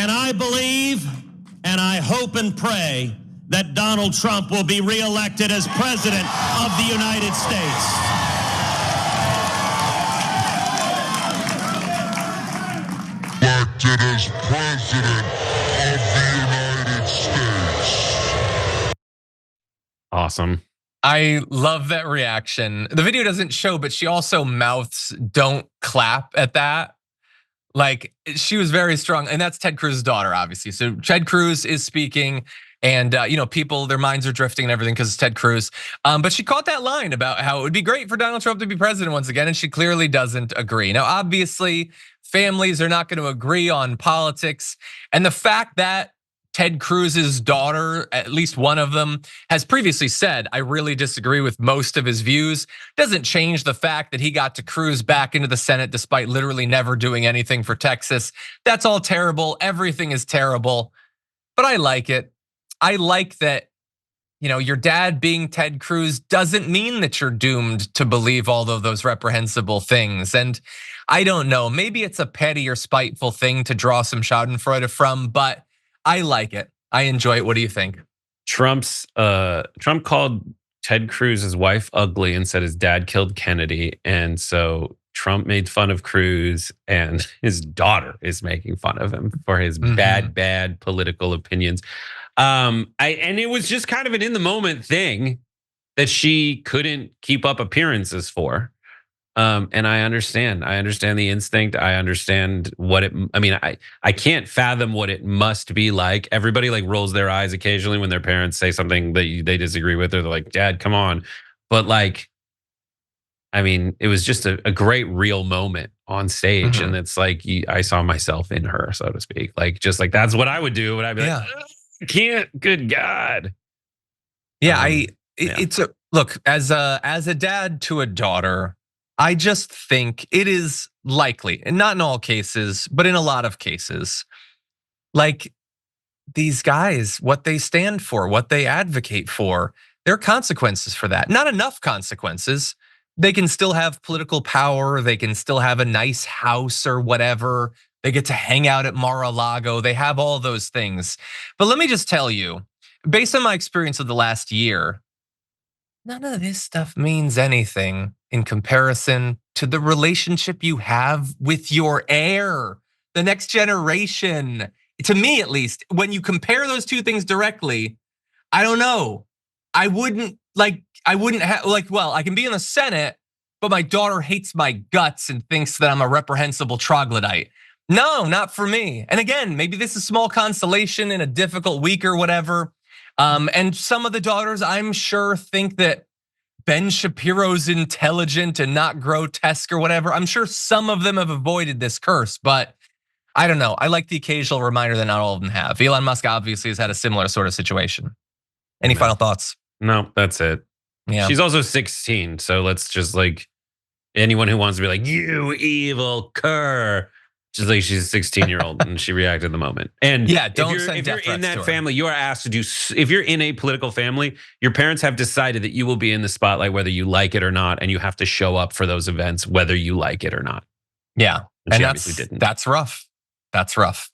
And I believe and I hope and pray that Donald Trump will be reelected as president of the United States. Elected as president of the United States. Awesome. I love that reaction. The video doesn't show, but she also mouths "don't clap" at that. Like, she was very strong, and that's Ted Cruz's daughter, obviously. So Ted Cruz is speaking, and people, their minds are drifting and everything because it's Ted Cruz. But she caught that line about how it would be great for Donald Trump to be president once again, and she clearly doesn't agree. Now, obviously, families are not going to agree on politics, and the fact that Ted Cruz's daughter, at least one of them, has previously said, I really disagree with most of his views, doesn't change the fact that he got to cruise back into the Senate despite literally never doing anything for Texas. That's all terrible. Everything is terrible, but I like it. I like that, your dad being Ted Cruz doesn't mean that you're doomed to believe all of those reprehensible things. And I don't know, maybe it's a petty or spiteful thing to draw some schadenfreude from, but I like it. I enjoy it. What do you think? Trump called Ted Cruz's wife ugly and said his dad killed Kennedy. And so Trump made fun of Cruz, and his daughter is making fun of him for his bad political opinions. And it was just kind of an in the moment thing that she couldn't keep up appearances for. And I understand the instinct. I understand I can't fathom what it must be like. Everybody like rolls their eyes occasionally when their parents say something that they disagree with, or they're like, Dad, come on. But it was just a great real moment on stage. And it's like, I saw myself in her, so to speak. That's what I would do. And I'd be like, I can't, good God. Look, as a dad to a daughter, I just think it is likely, and not in all cases, but in a lot of cases, like these guys, what they stand for, what they advocate for, there are consequences for that. Not enough consequences. They can still have political power. They can still have a nice house or whatever. They get to hang out at Mar-a-Lago. They have all those things. But let me just tell you, based on my experience of the last year, none of this stuff means anything in comparison to the relationship you have with your heir, the next generation. To me, at least, when you compare those two things directly, I don't know. I wouldn't have, well, I can be in the Senate, but my daughter hates my guts and thinks that I'm a reprehensible troglodyte. No, not for me. And again, maybe this is small consolation in a difficult week or whatever. And some of the daughters, I'm sure, think that Ben Shapiro's intelligent and not grotesque or whatever. I'm sure some of them have avoided this curse, but I don't know. I like the occasional reminder that not all of them have. Elon Musk obviously has had a similar sort of situation. Any final thoughts? No, that's it. Yeah. She's also 16, so let's just anyone who wants to be like, you evil cur. Just like she's a 16-year-old and she reacted in the moment. And yeah, if you're in that family, you are asked to do, if you're in a political family, your parents have decided that you will be in the spotlight whether you like it or not, and you have to show up for those events whether you like it or not. Yeah, And she obviously didn't. That's rough. That's rough.